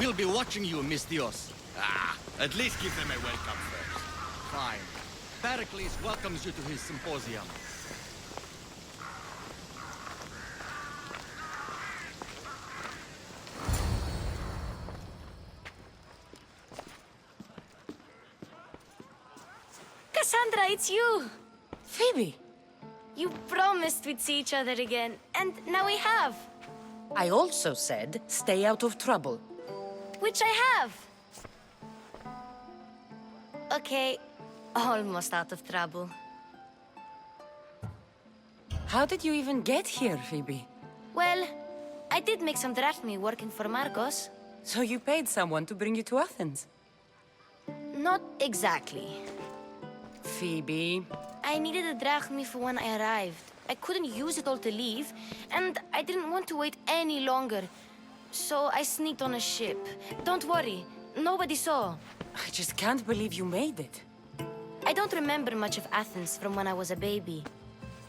We'll be watching you, Miss Dios. At least give them a welcome first. Fine. Perikles welcomes you to his symposium. Kassandra, it's you! Phoibe! You promised we'd see each other again, and now we have. I also said, stay out of trouble. Which I have. Okay, almost out of trouble. How did you even get here, Phoibe? Well, I did make some drachmae working for Marcos. So you paid someone to bring you to Athens? Not exactly. Phoibe... I needed a drachmae for when I arrived. I couldn't use it all to leave, and I didn't want to wait any longer. So I sneaked on a ship. Don't worry, nobody saw. I just can't believe you made it. I don't remember much of Athens from when I was a baby.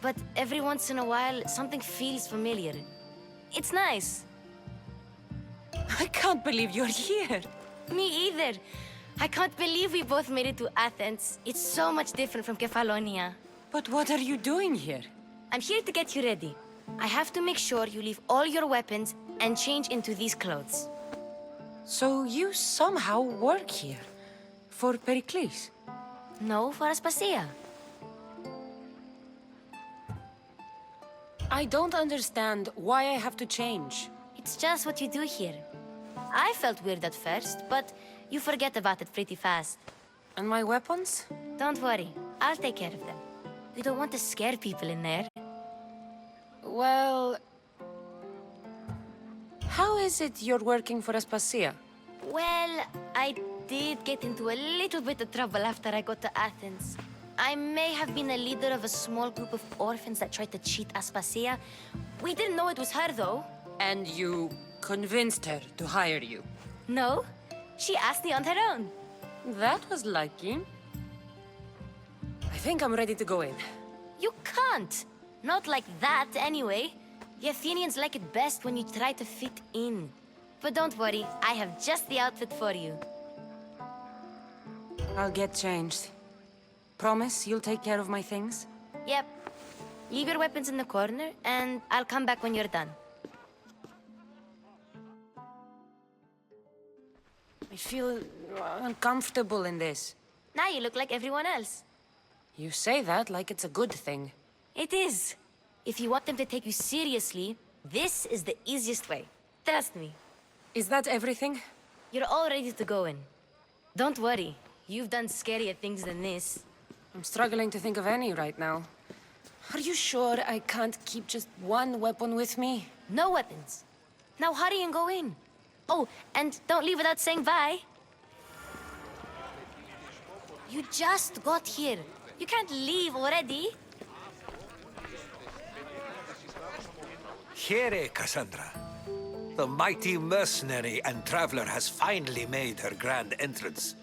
But every once in a while, something feels familiar. It's nice. I can't believe you're here. Me either. I can't believe we both made it to Athens. It's so much different from Kefalonia. But what are you doing here? I'm here to get you ready. I have to make sure you leave all your weapons and change into these clothes. So you somehow work here? For Perikles? No, for Aspasia. I don't understand why I have to change. It's just what you do here. I felt weird at first, but you forget about it pretty fast. And my weapons? Don't worry, I'll take care of them. We don't want to scare people in there. Well... How is it you're working for Aspasia? Well, I did get into a little bit of trouble after I got to Athens. I may have been a leader of a small group of orphans that tried to cheat Aspasia. We didn't know it was her, though. And you convinced her to hire you? No, she asked me on her own. That was lucky. I think I'm ready to go in. You can't. Not like that, anyway. The Athenians like it best when you try to fit in. But don't worry, I have just the outfit for you. I'll get changed. Promise you'll take care of my things? Yep. Leave your weapons in the corner, and I'll come back when you're done. I feel uncomfortable in this. Now you look like everyone else. You say that like it's a good thing. It is. If you want them to take you seriously, this is the easiest way. Trust me. Is that everything? You're all ready to go in. Don't worry. You've done scarier things than this. I'm struggling to think of any right now. Are you sure I can't keep just one weapon with me? No weapons. Now hurry and go in. Oh, and don't leave without saying bye. You just got here. You can't leave already. Here, Kassandra. The mighty mercenary and traveler has finally made her grand entrance.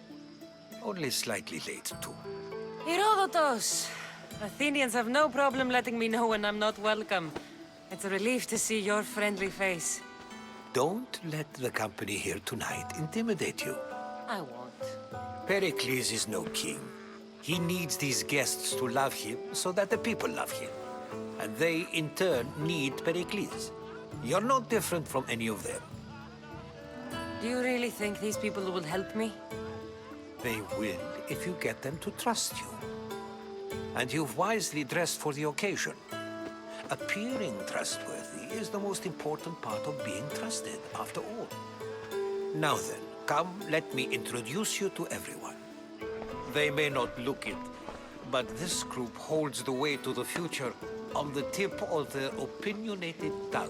Only slightly late, too. Herodotus! Athenians have no problem letting me know when I'm not welcome. It's a relief to see your friendly face. Don't let the company here tonight intimidate you. I won't. Pericles is no king. He needs these guests to love him so that the people love him. And they, in turn, need Pericles. You're not different from any of them. Do you really think these people will help me? They will if you get them to trust you. And you've wisely dressed for the occasion. Appearing trustworthy is the most important part of being trusted, after all. Now then, come, let me introduce you to everyone. They may not look it, but this group holds the way to the future on the tip of their opinionated tongues.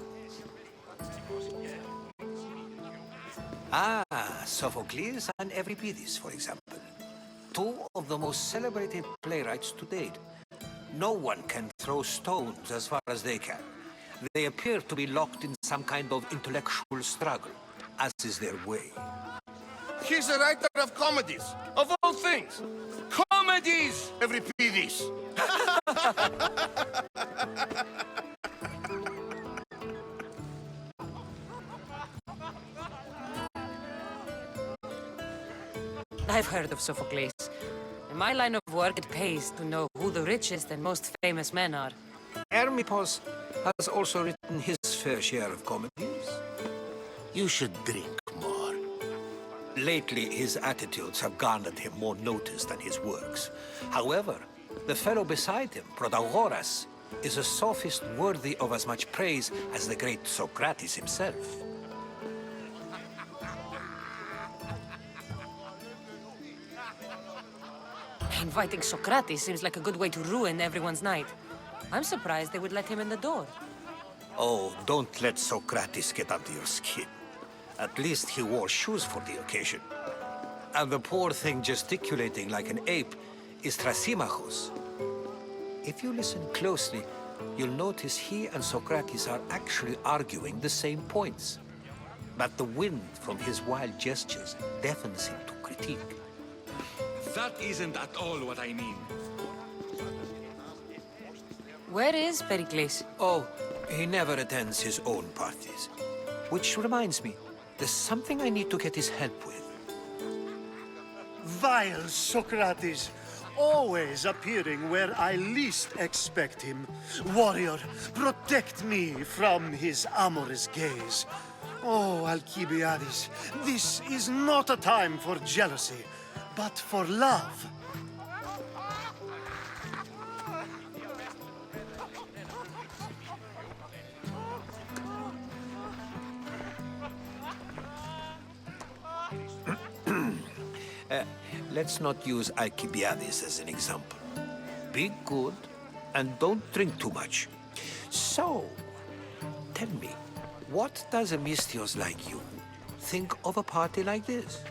Sophocles and Euripides, for example. Two of the most celebrated playwrights to date. No one can throw stones as far as they can. They appear to be locked in some kind of intellectual struggle, as is their way. He's a writer of comedies, of all things. Comedies, Euripides. I've heard of Sophocles. In my line of work, it pays to know who the richest and most famous men are. Euripides has also written his fair share of comedies. You should drink more. Lately, his attitudes have garnered him more notice than his works. However, the fellow beside him, Protagoras, is a sophist worthy of as much praise as the great Socrates himself. Inviting Socrates seems like a good way to ruin everyone's night. I'm surprised they would let him in the door. Oh, don't let Socrates get under your skin. At least he wore shoes for the occasion. And the poor thing gesticulating like an ape is Thrasymachos. If you listen closely, you'll notice he and Socrates are actually arguing the same points. But the wind from his wild gestures deafens him to critique. That isn't at all what I mean. Where is Perikles? Oh, he never attends his own parties. Which reminds me, there's something I need to get his help with. Vile Socrates, always appearing where I least expect him. Warrior, protect me from his amorous gaze. Oh, Alcibiades, this is not a time for jealousy, but for love. Let's not use Alcibiades as an example. Be good and don't drink too much. So, tell me, what does a Mystios like you think of a party like this?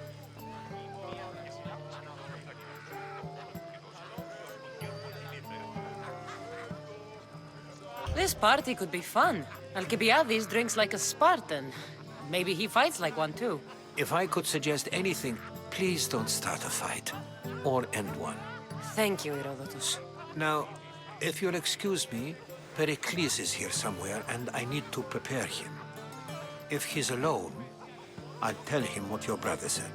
This party could be fun. Alcibiades drinks like a Spartan. Maybe he fights like one too. If I could suggest anything, please don't start a fight or end one. Thank you, Herodotus. Now, if you'll excuse me, Perikles is here somewhere and I need to prepare him. If he's alone, I'll tell him what your brother said.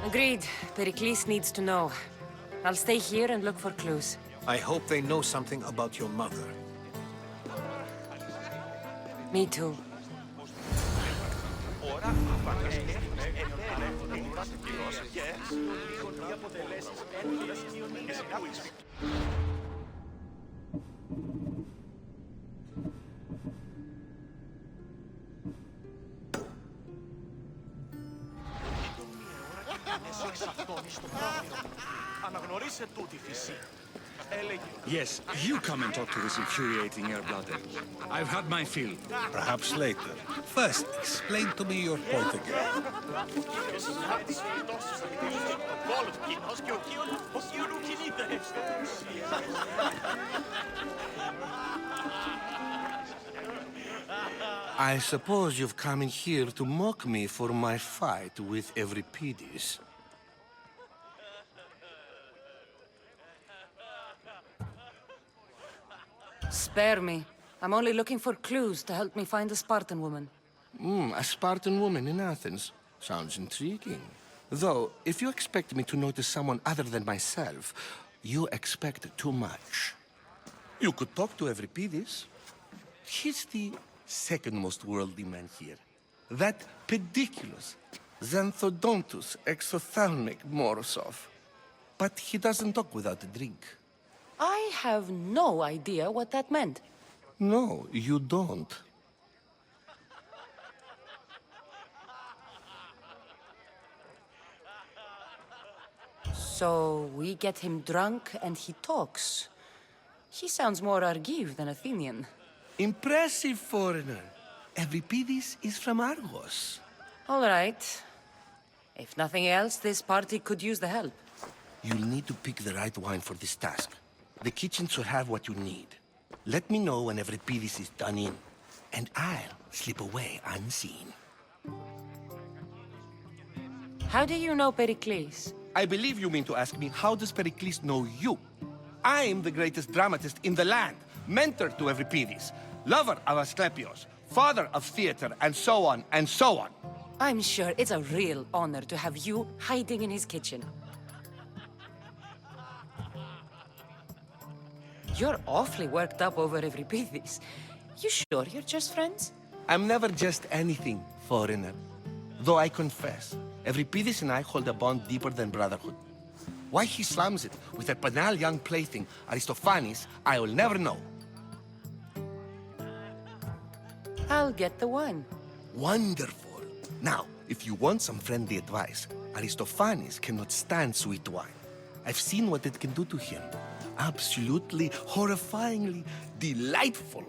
Agreed. Perikles needs to know. I'll stay here and look for clues. I hope they know something about your mother. Me too. Yes, you come and talk to this infuriating air-blooded. I've had my fill. Perhaps later. First, explain to me your point again. I suppose you've come in here to mock me for my fight with Euripides. Spare me. I'm only looking for clues to help me find a Spartan woman. A Spartan woman in Athens. Sounds intriguing. Though, if you expect me to notice someone other than myself, you expect too much. You could talk to Euripides. He's the second most worldly man here. That pediculous, xanthodontus exophthalmic Morosov. But he doesn't talk without a drink. I have no idea what that meant. No, you don't. So we get him drunk and he talks. He sounds more Argive than Athenian. Impressive foreigner. Euripides is from Argos. All right. If nothing else, this party could use the help. You'll need to pick the right wine for this task. The kitchen should have what you need. Let me know when Euripides is done in, and I'll slip away unseen. How do you know Perikles? I believe you mean to ask me, how does Pericles know you? I'm the greatest dramatist in the land, mentor to Euripides, lover of Asclepios, father of theater, and so on and so on. I'm sure it's a real honor to have you hiding in his kitchen. You're awfully worked up over Euripides. You sure you're just friends? I'm never just anything, foreigner. Though I confess, Euripides and I hold a bond deeper than brotherhood. Why he slams it with a banal young plaything, Aristophanes, I will never know. I'll get the wine. Wonderful. Now, if you want some friendly advice, Aristophanes cannot stand sweet wine. I've seen what it can do to him. Absolutely, horrifyingly delightful.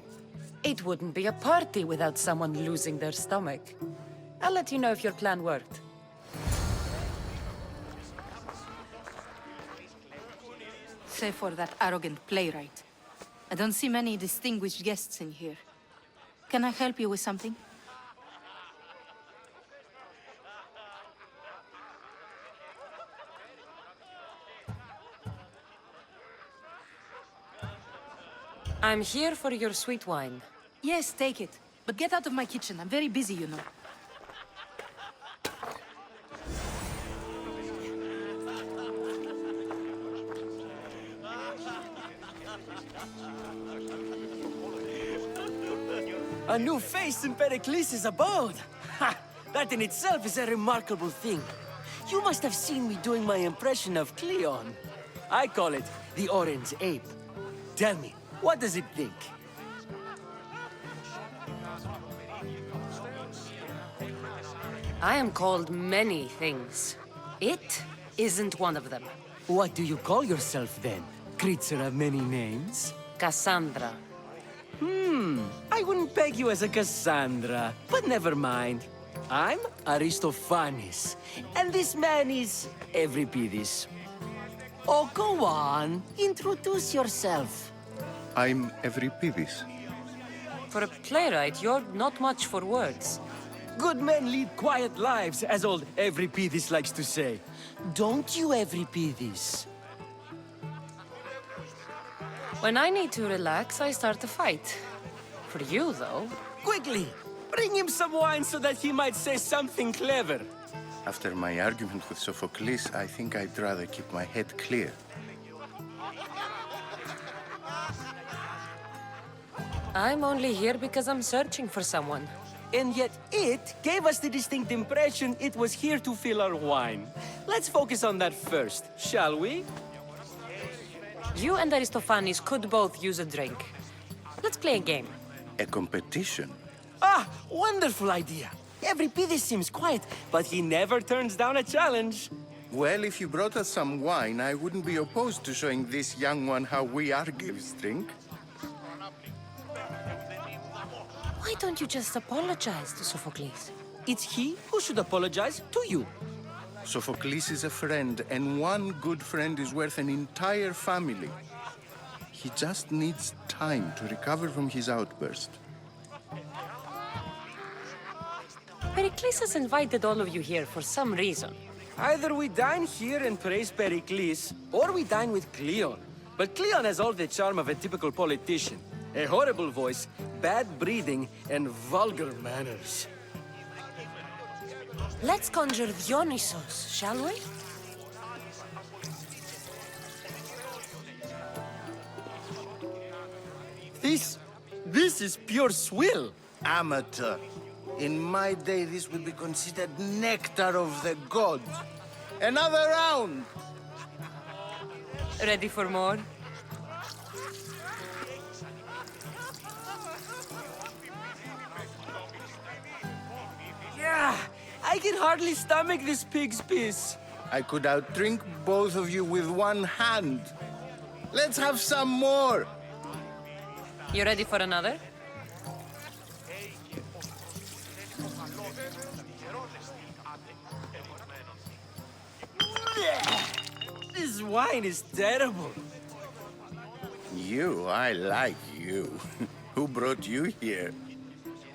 It wouldn't be a party without someone losing their stomach. I'll let you know if your plan worked. Save for that arrogant playwright. I don't see many distinguished guests in here. Can I help you with something? I'm here for your sweet wine. Yes, take it. But get out of my kitchen. I'm very busy, you know. A new face in Perikles' abode! Ha! That in itself is a remarkable thing. You must have seen me doing my impression of Cleon. I call it the Orange Ape. Tell me, what does it think? I am called many things. It isn't one of them. What do you call yourself then? Creature of many names? Kassandra. I wouldn't peg you as a Kassandra, but never mind. I'm Aristophanes, and this man is Euripides. Oh, go on. Introduce yourself. I'm Euripides. For a playwright, you're not much for words. Good men lead quiet lives, as old Euripides likes to say. Don't you, Euripides? When I need to relax, I start a fight. For you, though... Quickly! Bring him some wine so that he might say something clever. After my argument with Sophocles, I think I'd rather keep my head clear. I'm only here because I'm searching for someone. And yet it gave us the distinct impression it was here to fill our wine. Let's focus on that first, shall we? You and Aristophanes could both use a drink. Let's play a game. A competition? Ah, wonderful idea. Euripides seems quiet, but he never turns down a challenge. Well, if you brought us some wine, I wouldn't be opposed to showing this young one how we Argives drink. Why don't you just apologize to Sophocles? It's he who should apologize to you. Sophocles is a friend, and one good friend is worth an entire family. He just needs time to recover from his outburst. Perikles has invited all of you here for some reason. Either we dine here and praise Perikles, or we dine with Cleon. But Cleon has all the charm of a typical politician. A horrible voice, bad breeding, and vulgar manners. Let's conjure Dionysos, shall we? This is pure swill. Amateur. In my day, this would be considered nectar of the gods. Another round! Ready for more? Yeah, I can hardly stomach this pig's piss. I could outdrink both of you with one hand. Let's have some more! You ready for another? This wine is terrible. I like you. Who brought you here?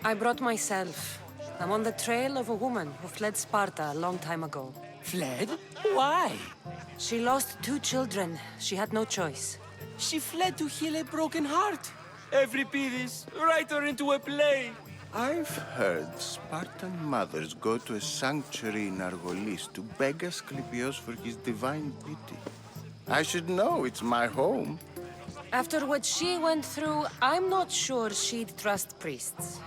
I brought myself. I'm on the trail of a woman who fled Sparta a long time ago. Fled? Why? She lost 2 children. She had no choice. She fled to heal a broken heart. Euripides, write her into a play. I've heard Spartan mothers go to a sanctuary in Argolis to beg Asclepios for his divine pity. I should know, it's my home. After what she went through, I'm not sure she'd trust priests.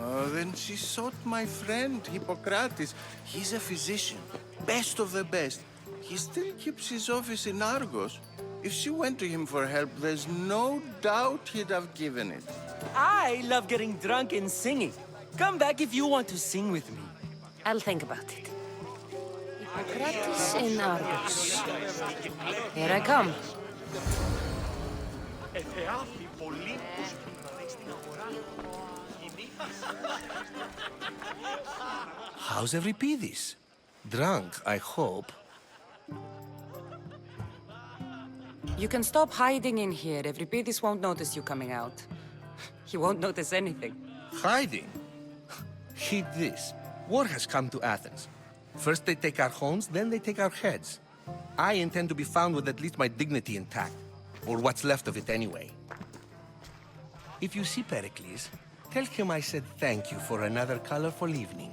Oh, then she sought my friend, Hippocrates. He's a physician, best of the best. He still keeps his office in Argos. If she went to him for help, there's no doubt he'd have given it. I love getting drunk and singing. Come back if you want to sing with me. I'll think about it. Hippocrates in Argos. Here I come. How's Euripides? Drunk, I hope. You can stop hiding in here. Euripides won't notice you coming out. He won't notice anything. Hiding? Heed this. War has come to Athens. First they take our homes, then they take our heads. I intend to be found with at least my dignity intact. Or what's left of it anyway. If you see Perikles, tell him I said thank you for another colorful evening.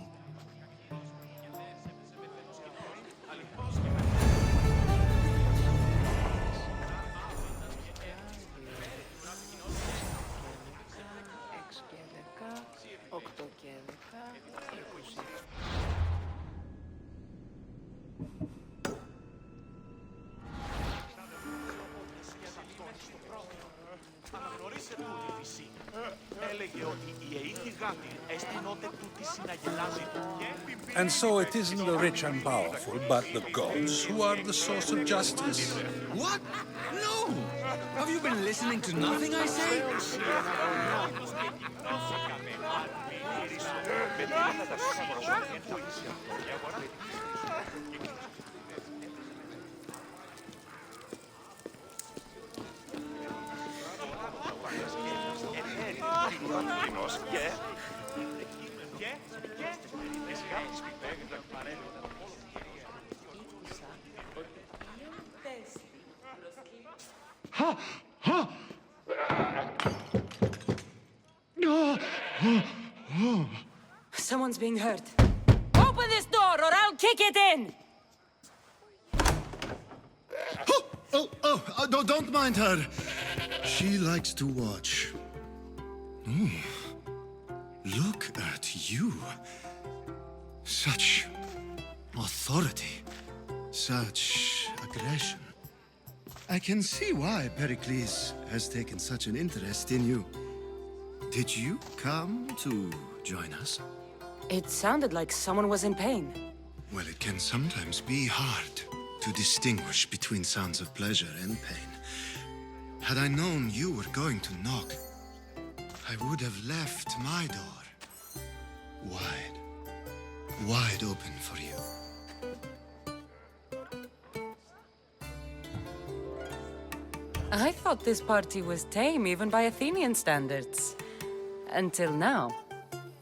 And so it isn't the rich and powerful, but the gods who are the source of justice? What? No! Have you been listening to nothing I say? Someone's being hurt. Open this door or I'll kick it in! Don't mind her. She likes to watch. Look at you. Such authority. Such aggression. I can see why Pericles has taken such an interest in you. Did you come to join us? It sounded like someone was in pain. Well, it can sometimes be hard to distinguish between sounds of pleasure and pain. Had I known you were going to knock, I would have left my door wide open for you. I thought this party was tame, even by Athenian standards. Until now.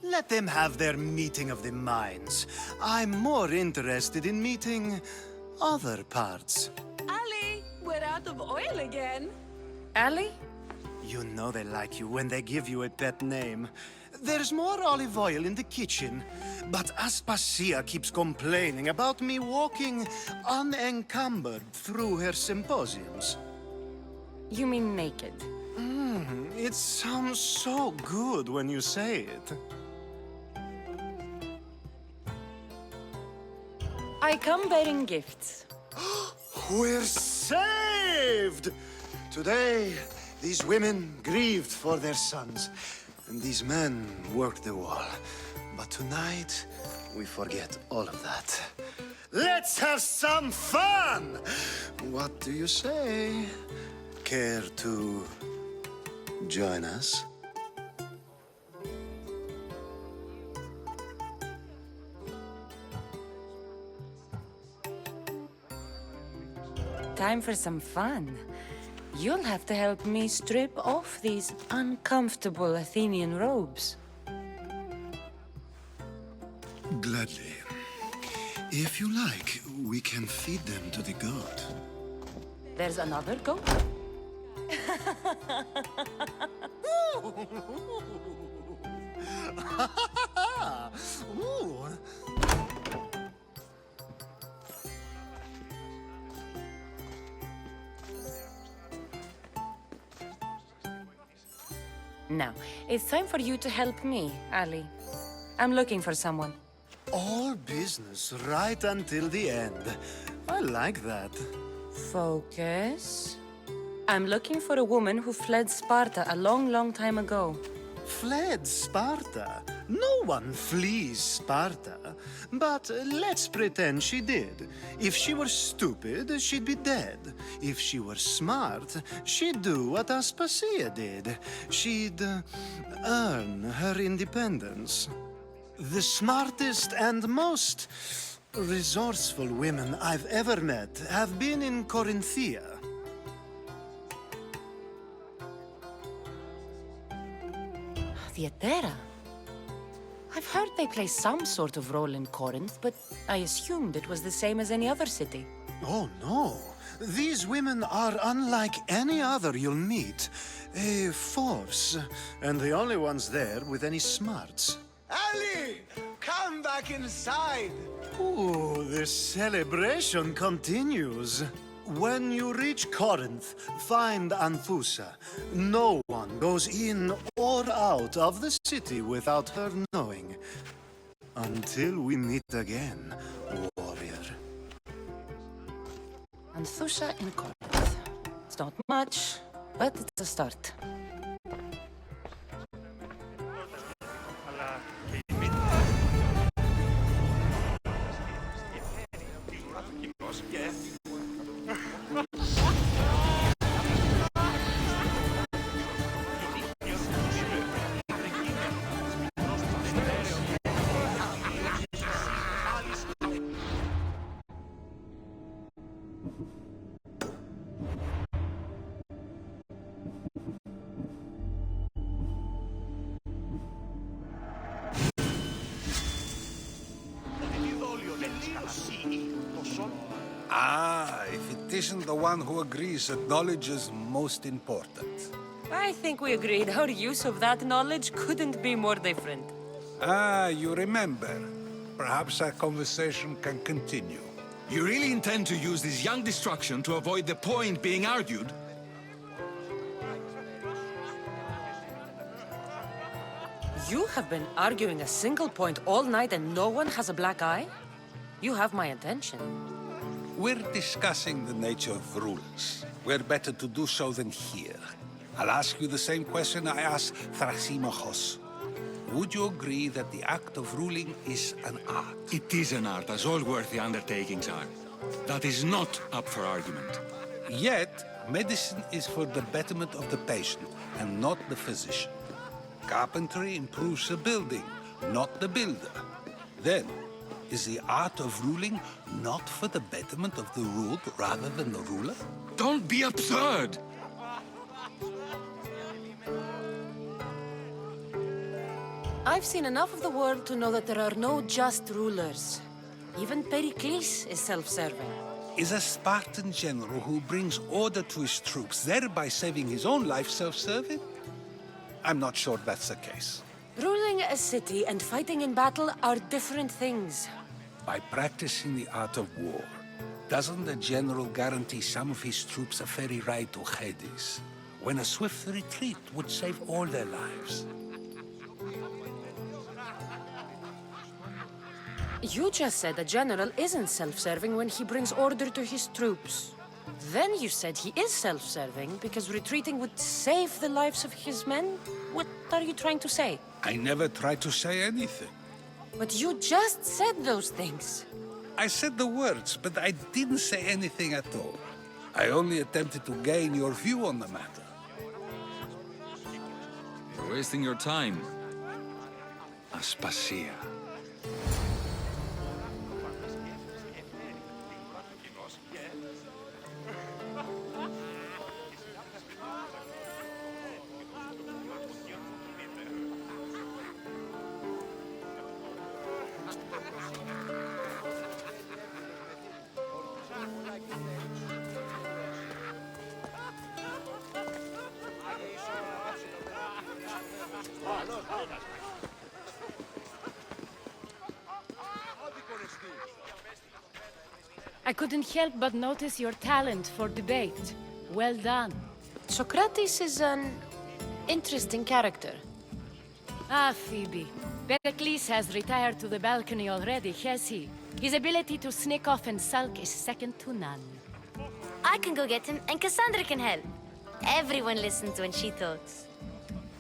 Let them have their meeting of the minds. I'm more interested in meeting other parts. Ali, we're out of oil again. Ali? You know they like you when they give you a pet name. There's more olive oil in the kitchen, but Aspasia keeps complaining about me walking unencumbered through her symposiums. You mean naked? It sounds so good when you say it. I come bearing gifts. We're saved! Today, these women grieved for their sons, and these men worked the wall. But tonight, we forget all of that. Let's have some fun! What do you say? Care to join us? Time for some fun. You'll have to help me strip off these uncomfortable Athenian robes. Gladly. If you like, we can feed them to the goat. There's another goat? Ooh. Now, it's time for you to help me, Ali. I'm looking for someone. All business right until the end. I like that. Focus. I'm looking for a woman who fled Sparta a long, long time ago. Fled Sparta? No one flees Sparta. But let's pretend she did. If she were stupid, she'd be dead. If she were smart, she'd do what Aspasia did. She'd earn her independence. The smartest and most resourceful women I've ever met have been in Corinthia. Theater? I've heard they play some sort of role in Corinth, but I assumed it was the same as any other city. Oh, no. These women are unlike any other you'll meet. A force, and the only ones there with any smarts. Ali! Come back inside! Ooh, the celebration continues. When you reach Corinth, find Anthusa. No one goes in or out of the city without her knowing. Until we meet again, warrior. Anthusa in Corinth. It's not much, but it's a start. Ah, if it isn't the one who agrees that knowledge is most important. I think we agreed our use of that knowledge couldn't be more different. Ah, you remember. Perhaps our conversation can continue. You really intend to use this young destruction to avoid the point being argued? You have been arguing a single point all night and no one has a black eye? You have my attention. We're discussing the nature of rules. We're better to do so than here. I'll ask you the same question I asked Thrasymachos. Would you agree that the act of ruling is an art? It is an art, as all worthy undertakings are. That is not up for argument. Yet, medicine is for the betterment of the patient, and not the physician. Carpentry improves the building, not the builder. Then, is the art of ruling not for the betterment of the ruled rather than the ruler? Don't be absurd! I've seen enough of the world to know that there are no just rulers. Even Perikles is self-serving. Is a Spartan general who brings order to his troops, thereby saving his own life, self-serving? I'm not sure that's the case. Ruling a city and fighting in battle are different things. By practicing the art of war, doesn't the general guarantee some of his troops a ferry ride to Hades, when a swift retreat would save all their lives? You just said a general isn't self-serving when he brings order to his troops. Then you said he is self-serving because retreating would save the lives of his men? What are you trying to say? I never tried to say anything. But you just said those things. I said the words, but I didn't say anything at all. I only attempted to gain your view on the matter. You're wasting your time. Aspasia. I couldn't help but notice your talent for debate. Well done. Socrates is an interesting character. Ah, Phoibe. Perikles has retired to the balcony already, has he? His ability to sneak off and sulk is second to none. I can go get him, and Kassandra can help. Everyone listens when she talks.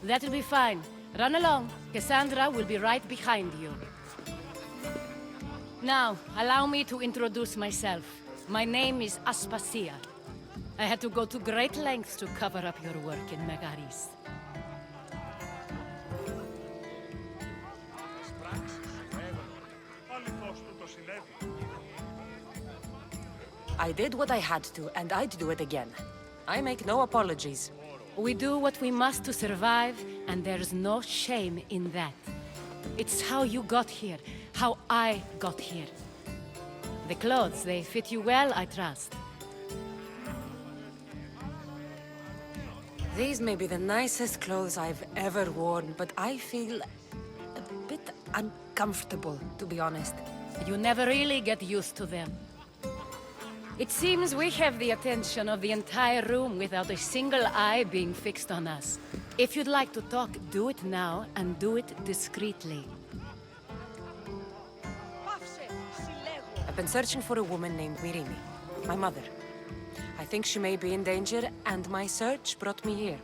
That'll be fine. Run along. Kassandra will be right behind you. Now, allow me to introduce myself. My name is Aspasia. I had to go to great lengths to cover up your work in Megaris. I did what I had to, and I'd do it again. I make no apologies. We do what we must to survive, and there's no shame in that. It's how you got here, how I got here. The clothes, they fit you well, I trust. These may be the nicest clothes I've ever worn, but I feel a bit uncomfortable, to be honest. You never really get used to them. It seems we have the attention of the entire room without a single eye being fixed on us. If you'd like to talk, do it now, and do it discreetly. I've been searching for a woman named Myrimi, my mother. I think she may be in danger, and my search brought me here.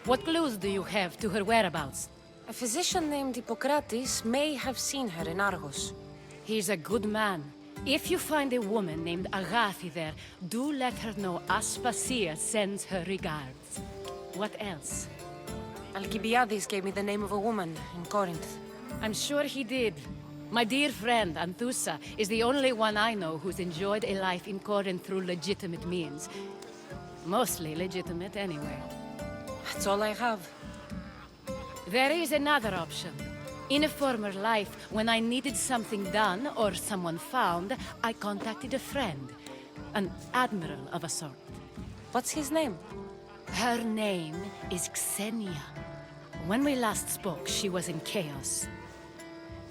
What clues do you have to her whereabouts? A physician named Hippocrates may have seen her in Argos. He's a good man. If you find a woman named Agathi there, do let her know Aspasia sends her regards. What else? Alcibiades gave me the name of a woman in Corinth. I'm sure he did. My dear friend, Anthusa, is the only one I know who's enjoyed a life in Corinth through legitimate means. Mostly legitimate, anyway. That's all I have. There is another option. In a former life, when I needed something done or someone found, I contacted a friend. An admiral of a sort. What's his name? Her name is Xenia. When we last spoke, she was in chaos.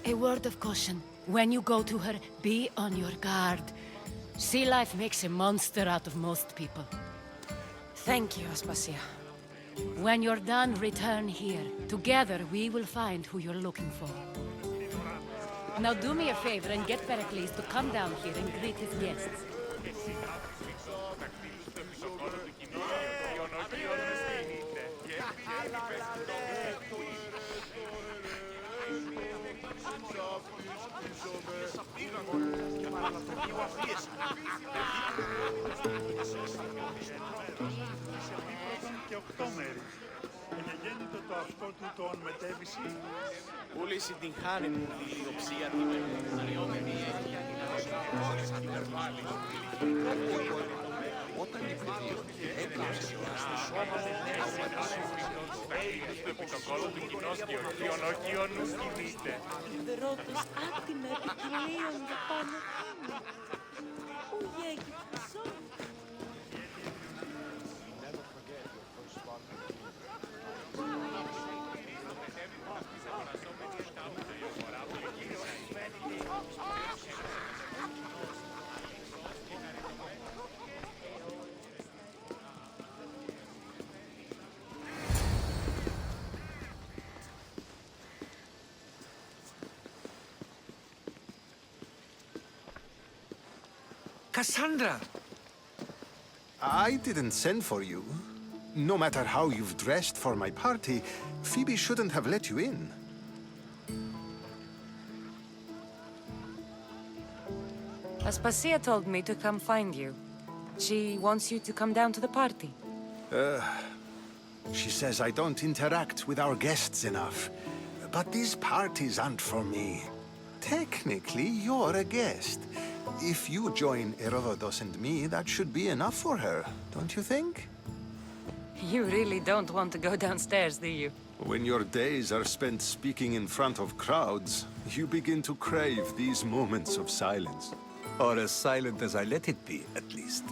A word of caution. When you go to her, be on your guard. Sea life makes a monster out of most people. Thank you, Aspasia. When you're done, return here. Together, we will find who you're looking for. Now do me a favor and get Perikles to come down here and greet his guests. Όλοι συντυγχάνουν τη λιοψία την μεριόμενη έννοια την υπερβάλλει. Όταν η παιδεία έκλειψε στο σώμα με νέες μετάσχολος στο επιτοκόλο του κοινός γεωργίων οκιονούς κινείται. Δρότος άτιμα επικυλίονται πάνω πάνω. Ου γέγει πισό. Kassandra! I didn't send for you. No matter how you've dressed for my party, Phoebe shouldn't have let you in. Aspasia told me to come find you. She wants you to come down to the party. She says I don't interact with our guests enough. But these parties aren't for me. Technically, you're a guest. If you join Herodotus and me, that should be enough for her, don't you think? You really don't want to go downstairs, do you? When your days are spent speaking in front of crowds, you begin to crave these moments of silence. Or as silent as I let it be, at least.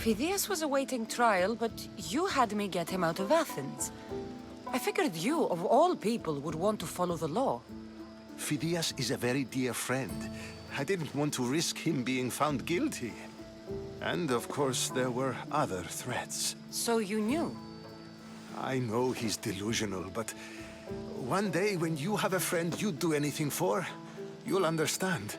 Phidias was awaiting trial, but you had me get him out of Athens. I figured you, of all people, would want to follow the law. Phidias is a very dear friend. I didn't want to risk him being found guilty. And of course, there were other threats. So you knew? I know he's delusional, but one day when you have a friend you'd do anything for, you'll understand.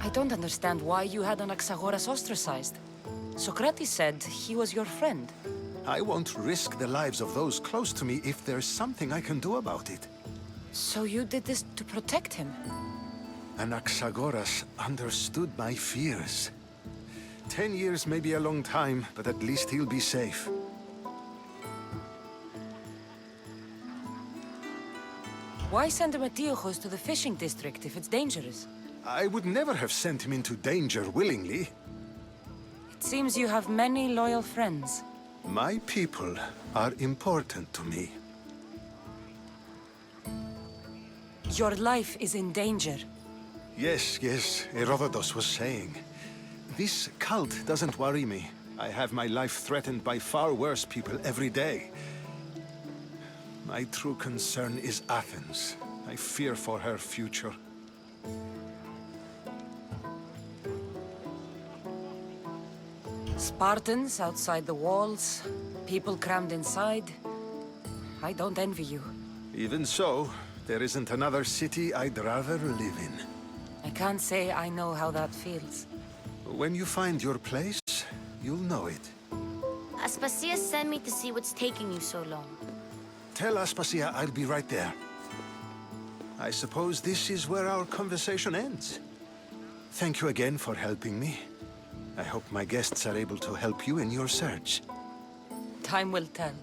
I don't understand why you had Anaxagoras ostracized. Socrates said he was your friend. I won't risk the lives of those close to me if there's something I can do about it. So you did this to protect him? Anaxagoras understood my fears. 10 years may be a long time, but at least he'll be safe. Why send Antiochos to the fishing district if it's dangerous? I would never have sent him into danger willingly. It seems you have many loyal friends. My people are important to me. Your life is in danger. Yes, Herodotus was saying. This cult doesn't worry me. I have my life threatened by far worse people every day. My true concern is Athens. I fear for her future. Spartans outside the walls, people crammed inside. I don't envy you. Even so, there isn't another city I'd rather live in. I can't say I know how that feels. When you find your place, you'll know it. Aspasia sent me to see what's taking you so long. Tell Aspasia I'll be right there. I suppose this is where our conversation ends. Thank you again for helping me. I hope my guests are able to help you in your search. Time will tell.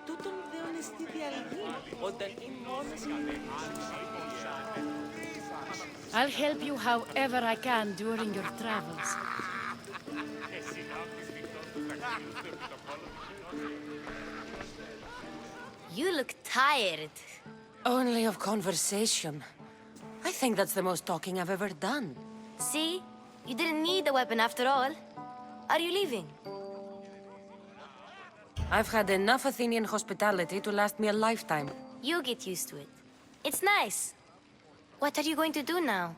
Τούτον δεόν εστι διαλγή, όταν η μόνος I'll help you however I can during your travels. You look tired. Only of conversation. I think that's the most talking I've ever done. See? You didn't need the weapon after all. Are you leaving? I've had enough Athenian hospitality to last me a lifetime. You get used to it. It's nice. What are you going to do now?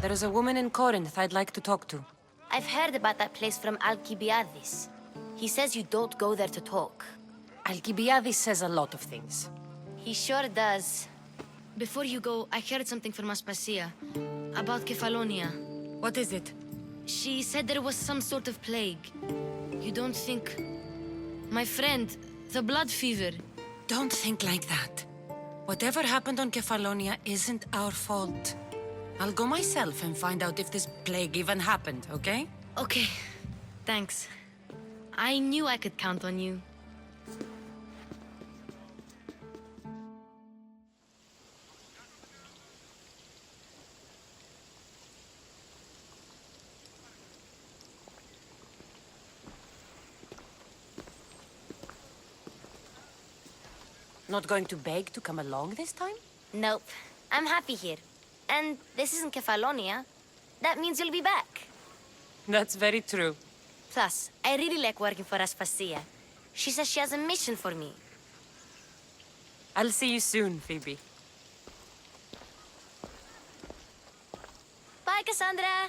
There is a woman in Corinth I'd like to talk to. I've heard about that place from Alcibiades. He says you don't go there to talk. Alcibiades says a lot of things. He sure does. Before you go, I heard something from Aspasia about Kefalonia. What is it? She said there was some sort of plague. You don't think... My friend, the blood fever. Don't think like that. Whatever happened on Kefalonia isn't our fault. I'll go myself and find out if this plague even happened, okay? Okay, thanks. I knew I could count on you. Not going to beg to come along this time? Nope. I'm happy here. And this isn't Kefalonia. That means you'll be back. That's very true. Plus, I really like working for Aspasia. She says she has a mission for me. I'll see you soon, Phoebe. Bye, Kassandra!